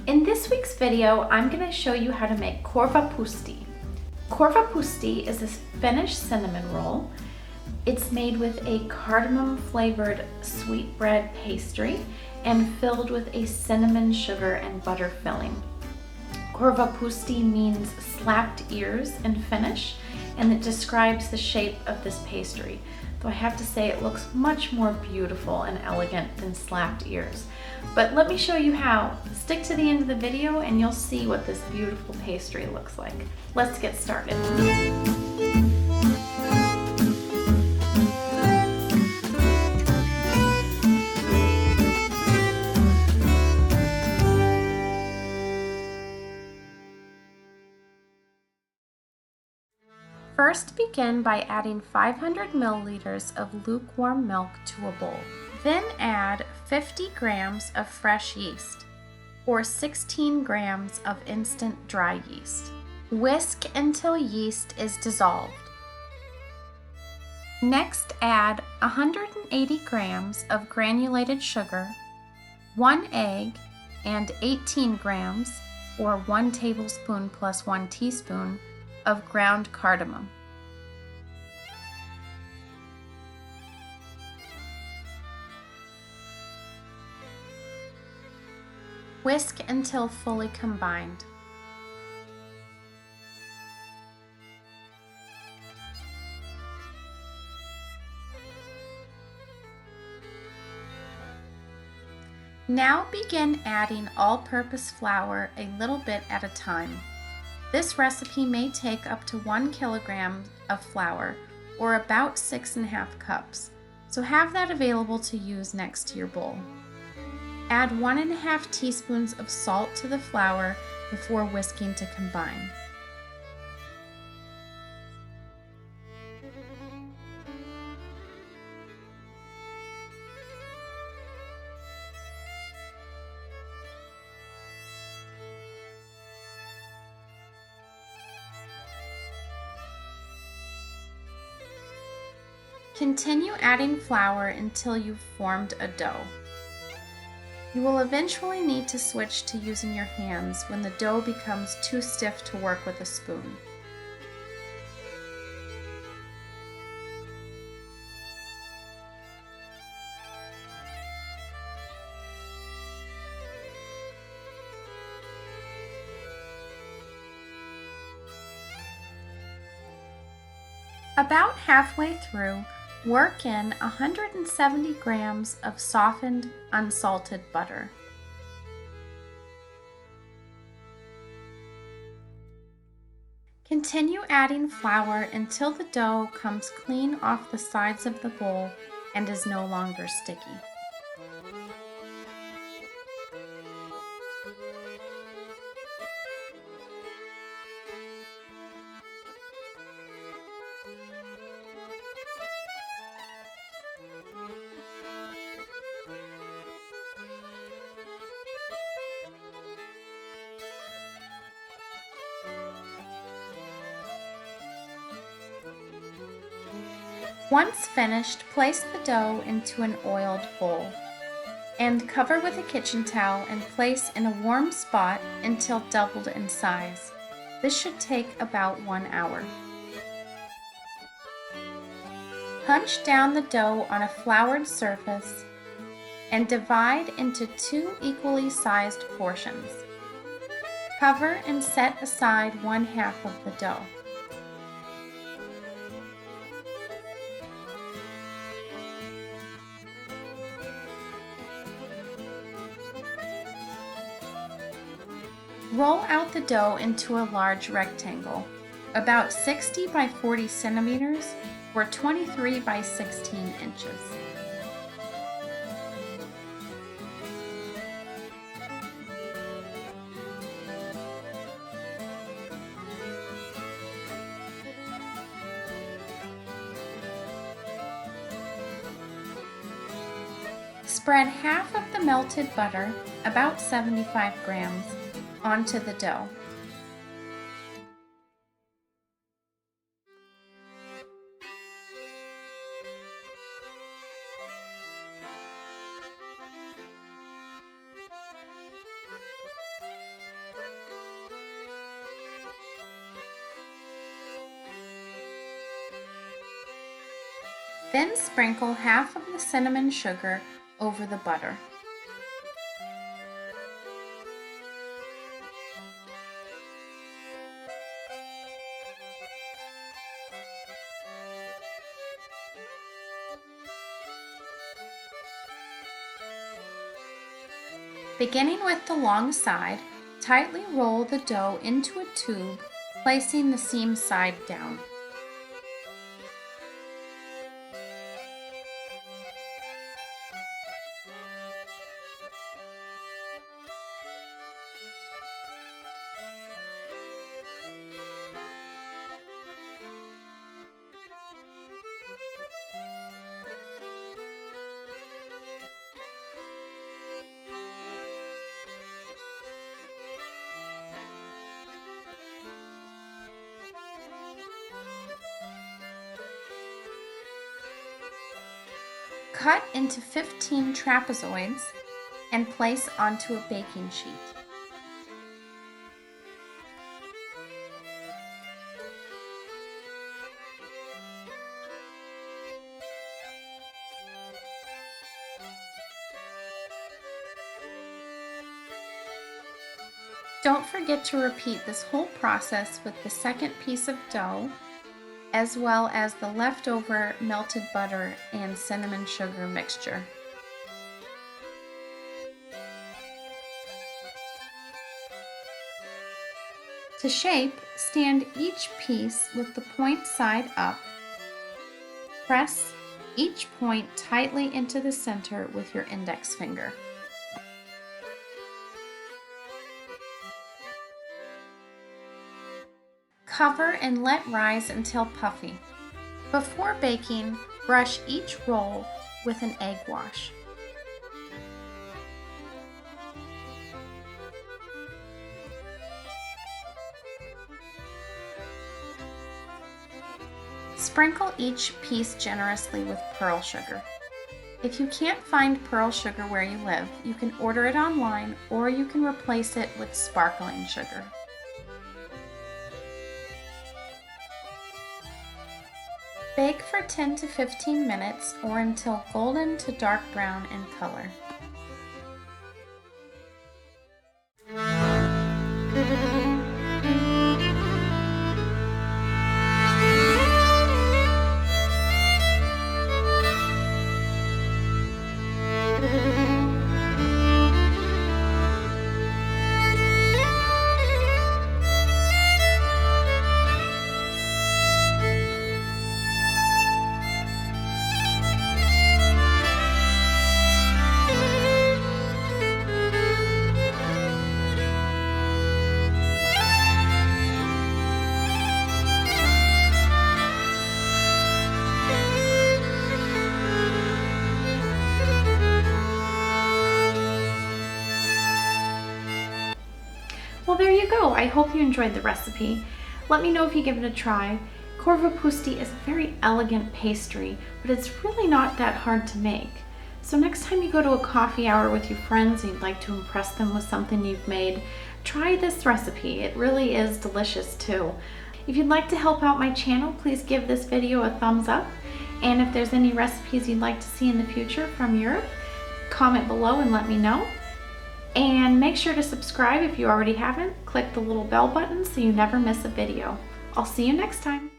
In this week's video, I'm going to show you how to make Korvapuusti. Korvapuusti is a Finnish cinnamon roll. It's made with a cardamom flavored sweetbread pastry and filled with a cinnamon, sugar, and butter filling. Korvapuusti means slapped ears in Finnish, and it describes the shape of this pastry. Though I have to say it looks much more beautiful and elegant than slapped ears. But let me show you how. Stick to the end of the video and you'll see what this beautiful pastry looks like. Let's get started. First, begin by adding 500 milliliters of lukewarm milk to a bowl. Then add 50 grams of fresh yeast, or 16 grams of instant dry yeast. Whisk until yeast is dissolved. Next, add 180 grams of granulated sugar, 1 egg, and 18 grams, or 1 tablespoon plus 1 teaspoon, of ground cardamom. Whisk until fully combined. Now begin adding all-purpose flour a little bit at a time. This recipe may take up to 1 kilogram of flour, or about 6½ cups, so have that available to use next to your bowl. Add 1½ teaspoons of salt to the flour before whisking to combine. Continue adding flour until you've formed a dough. You will eventually need to switch to using your hands when the dough becomes too stiff to work with a spoon. About halfway through, work in 170 grams of softened, unsalted butter. Continue adding flour until the dough comes clean off the sides of the bowl and is no longer sticky. Once finished, place the dough into an oiled bowl and cover with a kitchen towel and place in a warm spot until doubled in size. This should take about 1 hour. Punch down the dough on a floured surface and divide into 2 equally sized portions. Cover and set aside 1/2 of the dough. Roll out the dough into a large rectangle, about 60 by 40 centimeters or 23 by 16 inches. Spread half of the melted butter, about 75 grams, onto the dough. Then sprinkle half of the cinnamon sugar over the butter. Beginning with the long side, tightly roll the dough into a tube, placing the seam side down. Cut into 15 trapezoids and place onto a baking sheet. Don't forget to repeat this whole process with the second piece of dough, as well as the leftover melted butter and cinnamon sugar mixture. To shape, stand each piece with the point side up. Press each point tightly into the center with your index finger. Cover and let rise until puffy. Before baking, brush each roll with an egg wash. Sprinkle each piece generously with pearl sugar. If you can't find pearl sugar where you live, you can order it online or you can replace it with sparkling sugar. Bake for 10 to 15 minutes or until golden to dark brown in color. Well, there you go. I hope you enjoyed the recipe. Let me know if you give it a try. Korvapuusti is a very elegant pastry, but it's really not that hard to make. So next time you go to a coffee hour with your friends and you'd like to impress them with something you've made, try this recipe. It really is delicious too. If you'd like to help out my channel, please give this video a thumbs up. And if there's any recipes you'd like to see in the future from Europe, comment below and let me know. And make sure to subscribe if you already haven't. Click the little bell button so you never miss a video. I'll see you next time.